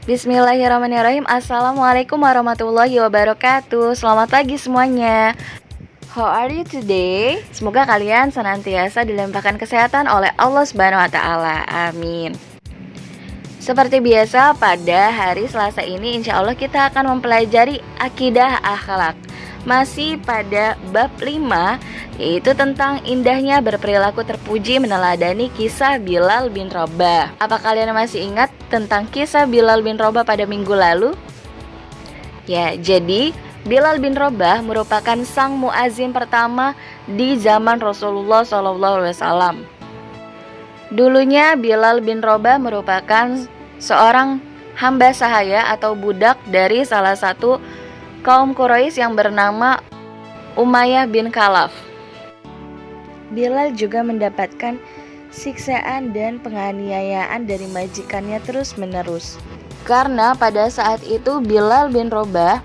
Bismillahirrahmanirrahim. Assalamualaikum warahmatullahi wabarakatuh. Selamat pagi semuanya. How are you today? Semoga kalian senantiasa dilimpahkan kesehatan oleh Allah Subhanahu wa taala. Amin. Seperti biasa pada hari Selasa ini insya Allah kita akan mempelajari akidah akhlak. Masih pada bab 5, yaitu tentang indahnya berperilaku terpuji meneladani kisah Bilal bin Rabah. Apa kalian masih ingat tentang kisah Bilal bin Rabah pada minggu lalu? Ya, jadi Bilal bin Rabah merupakan sang muazin pertama di zaman Rasulullah SAW. Dulunya Bilal bin Rabah merupakan seorang hamba sahaya atau budak dari salah satu kaum Quraisy yang bernama Umayyah bin Khalaf. Bilal juga mendapatkan siksaan dan penganiayaan dari majikannya terus-menerus. Karena pada saat itu Bilal bin Rabah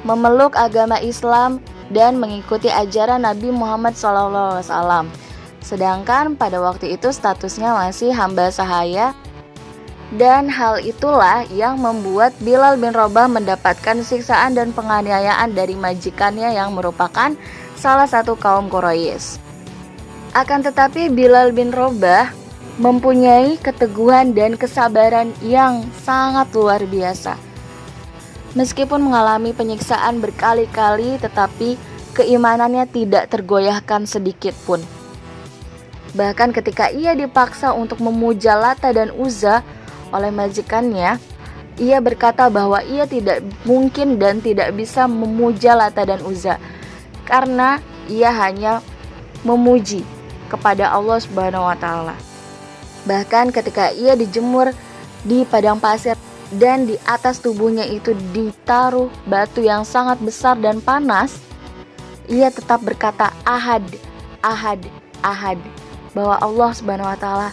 memeluk agama Islam dan mengikuti ajaran Nabi Muhammad SAW. Sedangkan pada waktu itu statusnya masih hamba sahaya. Dan hal itulah yang membuat Bilal bin Rabah mendapatkan siksaan dan penganiayaan dari majikannya yang merupakan salah satu kaum Quraisy. Akan tetapi Bilal bin Rabah mempunyai keteguhan dan kesabaran yang sangat luar biasa. Meskipun mengalami penyiksaan berkali-kali, tetapi keimanannya tidak tergoyahkan sedikit pun. Bahkan ketika ia dipaksa untuk memuja Lata dan Uzza oleh majikannya, ia berkata bahwa ia tidak mungkin dan tidak bisa memuja Lata dan Uzza karena ia hanya memuji kepada Allah Subhanahu wa taala. Bahkan ketika ia dijemur di padang pasir dan di atas tubuhnya itu ditaruh batu yang sangat besar dan panas, ia tetap berkata ahad, ahad, ahad, bahwa Allah Subhanahu wa taala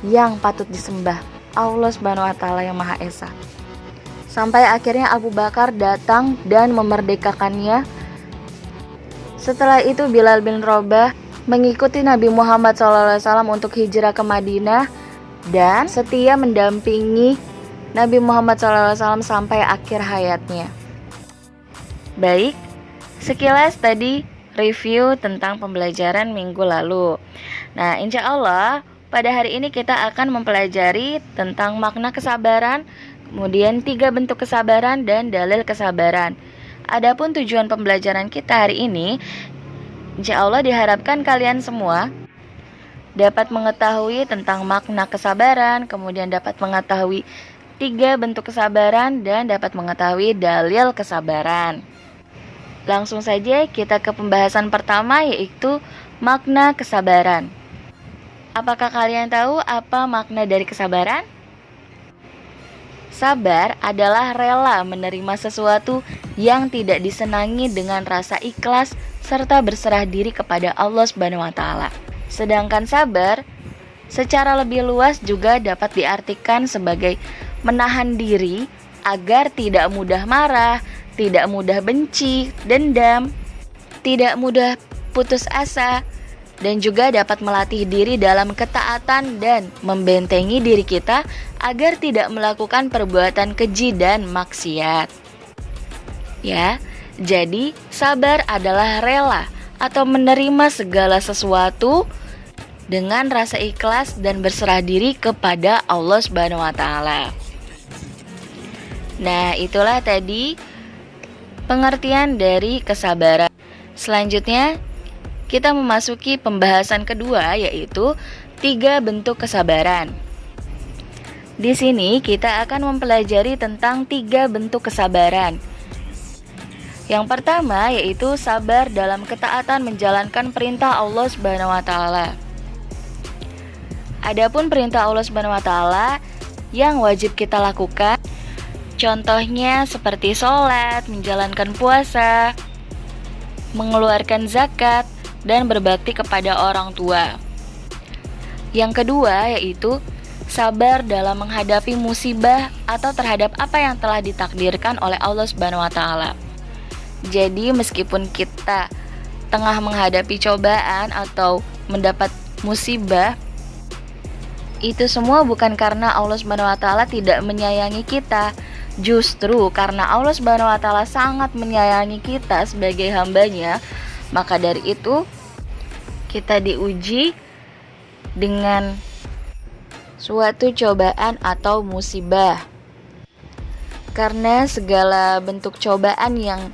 yang patut disembah, Allah Subhanahu wa taala yang Maha Esa. Sampai akhirnya Abu Bakar datang dan memerdekakannya. Setelah itu Bilal bin Rabah mengikuti Nabi Muhammad SAW untuk hijrah ke Madinah dan setia mendampingi Nabi Muhammad SAW sampai akhir hayatnya. Baik, sekilas tadi review tentang pembelajaran minggu lalu. Nah, insya Allah pada hari ini kita akan mempelajari tentang makna kesabaran, kemudian 3 bentuk kesabaran dan dalil kesabaran. Adapun tujuan pembelajaran kita hari ini, insya Allah diharapkan kalian semua dapat mengetahui tentang makna kesabaran, kemudian dapat mengetahui 3 bentuk kesabaran dan dapat mengetahui dalil kesabaran. Langsung saja kita ke pembahasan pertama, yaitu makna kesabaran. Apakah kalian tahu apa makna dari kesabaran? Sabar adalah rela menerima sesuatu yang tidak disenangi dengan rasa ikhlas serta berserah diri kepada Allah Subhanahu wa taala. Sedangkan sabar secara lebih luas juga dapat diartikan sebagai menahan diri agar tidak mudah marah, tidak mudah benci, dendam, tidak mudah putus asa, dan juga dapat melatih diri dalam ketaatan dan membentengi diri kita agar tidak melakukan perbuatan keji dan maksiat. Ya, jadi sabar adalah rela atau menerima segala sesuatu dengan rasa ikhlas dan berserah diri kepada Allah Subhanahu wa taala. Nah, itulah tadi pengertian dari kesabaran. Selanjutnya kita memasuki pembahasan kedua, yaitu 3 bentuk kesabaran. Di sini kita akan mempelajari tentang 3 bentuk kesabaran. Yang pertama yaitu sabar dalam ketaatan menjalankan perintah Allah Subhanahu wa taala. Adapun perintah Allah Subhanahu wa taala yang wajib kita lakukan, contohnya seperti sholat, menjalankan puasa, mengeluarkan zakat, dan berbakti kepada orang tua. Yang kedua yaitu sabar dalam menghadapi musibah atau terhadap apa yang telah ditakdirkan oleh Allah Subhanahu wa taala. Jadi meskipun kita tengah menghadapi cobaan atau mendapat musibah, Itu semua bukan karena Allah Subhanahu wa taala tidak menyayangi kita. Justru karena Allah Subhanahu wa taala sangat menyayangi kita sebagai hambanya, maka dari itu kita diuji dengan suatu cobaan atau musibah. Karena segala bentuk cobaan yang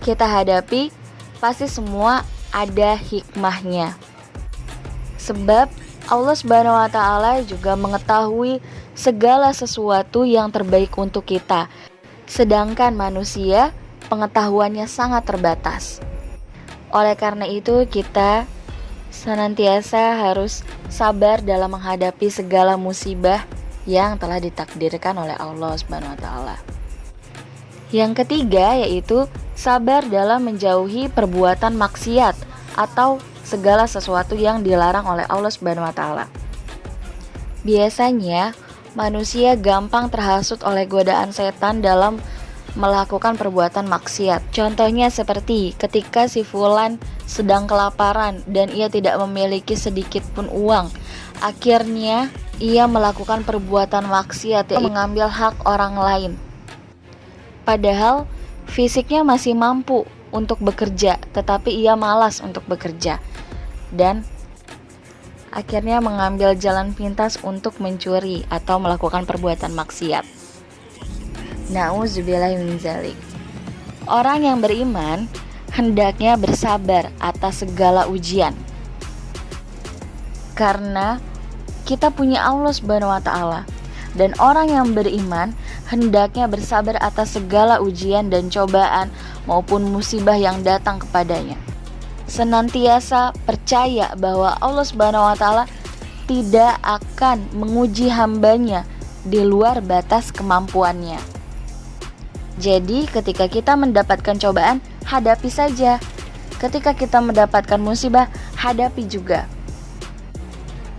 kita hadapi pasti semua ada hikmahnya. Sebab Allah Subhanahu wa taala juga mengetahui segala sesuatu yang terbaik untuk kita. Sedangkan manusia pengetahuannya sangat terbatas. Oleh karena itu kita senantiasa harus sabar dalam menghadapi segala musibah yang telah ditakdirkan oleh Allah Subhanahu wa taala. Yang ketiga yaitu sabar dalam menjauhi perbuatan maksiat atau segala sesuatu yang dilarang oleh Allah Subhanahu wa taala. Biasanya manusia gampang terhasut oleh godaan setan dalam melakukan perbuatan maksiat. Contohnya seperti ketika si fulan sedang kelaparan dan ia tidak memiliki sedikit pun uang. Akhirnya ia melakukan perbuatan maksiat, yaitu mengambil hak orang lain. Padahal fisiknya masih mampu untuk bekerja, tetapi ia malas untuk bekerja. Dan akhirnya mengambil jalan pintas untuk mencuri atau melakukan perbuatan maksiat. Na'udzubillahi min dzalik. Orang yang beriman hendaknya bersabar atas segala ujian. Karena kita punya Allah Subhanahu wa taala. Dan orang yang beriman hendaknya bersabar atas segala ujian dan cobaan maupun musibah yang datang kepadanya. Senantiasa percaya bahwa Allah Subhanahu wa taala tidak akan menguji hambanya di luar batas kemampuannya. Jadi ketika kita mendapatkan cobaan, hadapi saja. Ketika kita mendapatkan musibah, hadapi juga.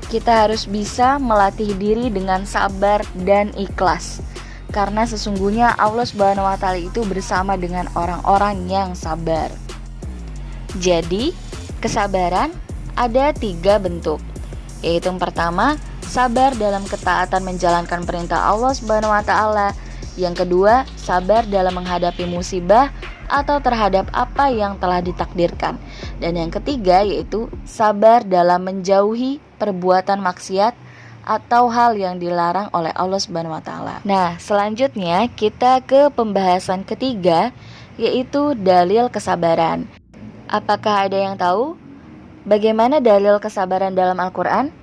Kita harus bisa melatih diri dengan sabar dan ikhlas. Karena sesungguhnya Allah Subhanahu wa taala itu bersama dengan orang-orang yang sabar. Jadi, kesabaran ada 3 bentuk. Yaitu yang pertama, sabar dalam ketaatan menjalankan perintah Allah Subhanahu wa taala. Yang kedua, sabar dalam menghadapi musibah atau terhadap apa yang telah ditakdirkan. Dan yang ketiga yaitu sabar dalam menjauhi perbuatan maksiat atau hal yang dilarang oleh Allah Subhanahu wa taala. Nah, selanjutnya kita ke pembahasan ketiga yaitu dalil kesabaran. Apakah ada yang tahu bagaimana dalil kesabaran dalam Al-Qur'an?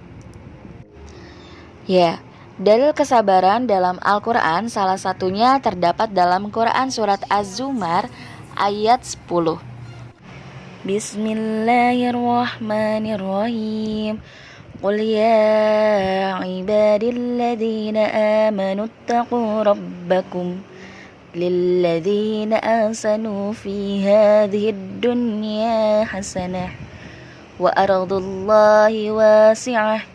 Ya, dalil kesabaran dalam Al-Quran salah satunya terdapat dalam Quran surat Az-Zumar ayat 10. Bismillahirrahmanirrahim. Qul ya ibadilladzina amanu attaqu rabbakum lilladzina ahsanu fi hadhid dunya hasanah wa ardullahi wasi'ah.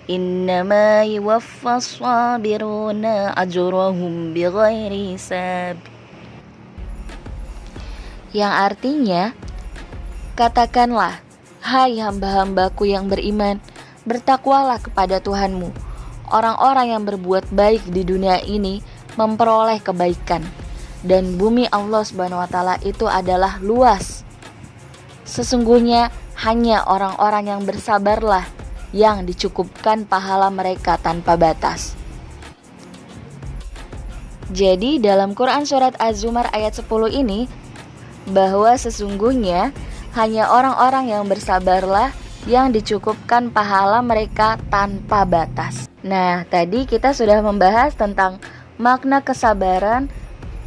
Innama yuwaffas sabiruna ajrahum bighairi hisab. Yang artinya, katakanlah, hai hamba-hambaku yang beriman, bertakwalah kepada Tuhanmu. Orang-orang yang berbuat baik di dunia ini memperoleh kebaikan, dan bumi Allah Subhanahu wa taala itu adalah luas. Sesungguhnya hanya orang-orang yang bersabarlah yang dicukupkan pahala mereka tanpa batas. Jadi dalam Quran surat Az-Zumar ayat 10 ini, bahwa sesungguhnya hanya orang-orang yang bersabarlah yang dicukupkan pahala mereka tanpa batas. Nah, tadi kita sudah membahas tentang makna kesabaran,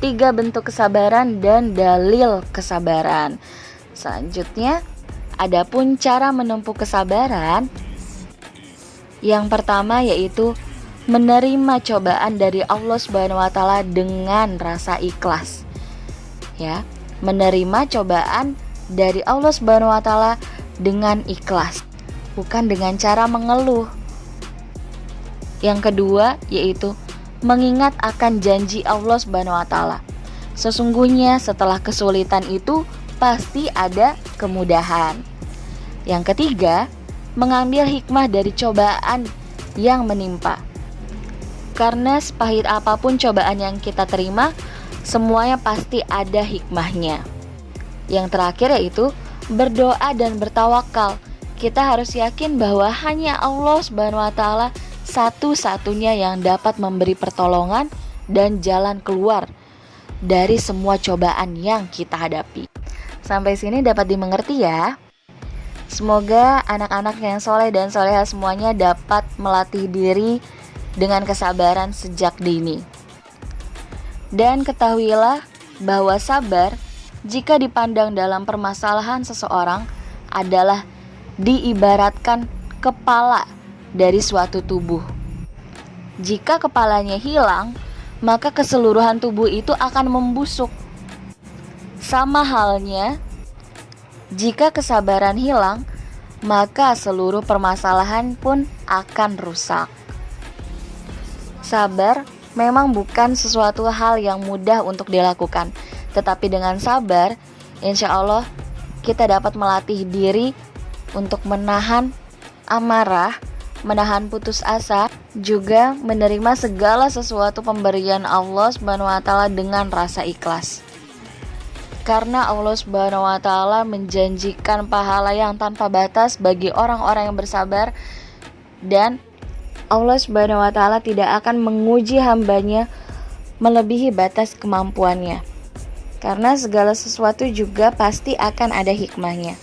3 bentuk kesabaran dan dalil kesabaran. Selanjutnya, adapun cara menempuh kesabaran. Yang pertama yaitu menerima cobaan dari Allah Subhanahu wa taala dengan rasa ikhlas. Ya, menerima cobaan dari Allah Subhanahu wa taala dengan ikhlas, bukan dengan cara mengeluh. Yang kedua yaitu mengingat akan janji Allah Subhanahu wa taala. Sesungguhnya setelah kesulitan itu pasti ada kemudahan. Yang ketiga, mengambil hikmah dari cobaan yang menimpa. Karena sepahit apapun cobaan yang kita terima, semuanya pasti ada hikmahnya. Yang terakhir yaitu berdoa dan bertawakal. Kita harus yakin bahwa hanya Allah Subhanahu wa taala satu-satunya yang dapat memberi pertolongan dan jalan keluar dari semua cobaan yang kita hadapi. Sampai sini dapat dimengerti ya. Semoga anak-anak yang soleh dan soleha semuanya dapat melatih diri dengan kesabaran sejak dini. Dan ketahuilah bahwa sabar jika dipandang dalam permasalahan seseorang adalah diibaratkan kepala dari suatu tubuh. Jika kepalanya hilang, maka keseluruhan tubuh itu akan membusuk. Sama halnya, jika kesabaran hilang, maka seluruh permasalahan pun akan rusak. Sabar memang bukan sesuatu hal yang mudah untuk dilakukan, tetapi dengan sabar, insya Allah kita dapat melatih diri untuk menahan amarah, menahan putus asa, juga menerima segala sesuatu pemberian Allah Subhanahu wa taala dengan rasa ikhlas. Karena Allah Subhanahu wa taala menjanjikan pahala yang tanpa batas bagi orang-orang yang bersabar, dan Allah Subhanahu wa taala tidak akan menguji hambanya melebihi batas kemampuannya. Karena segala sesuatu juga pasti akan ada hikmahnya.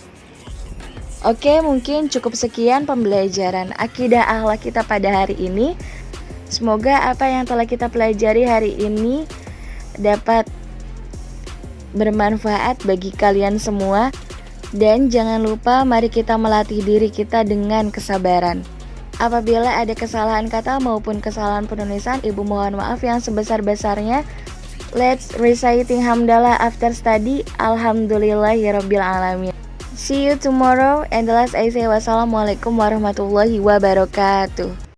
Oke, mungkin cukup sekian pembelajaran akidah akhlak kita pada hari ini. Semoga apa yang telah kita pelajari hari ini dapat bermanfaat bagi kalian semua. Dan jangan lupa mari kita melatih diri kita dengan kesabaran. Apabila ada kesalahan kata maupun kesalahan penulisan, Ibu mohon maaf yang sebesar-besarnya. Let's reciting hamdalah after study. Alhamdulillahirabbil alamin. See you tomorrow, and the last I say wassalamualaikum warahmatullahi wabarakatuh.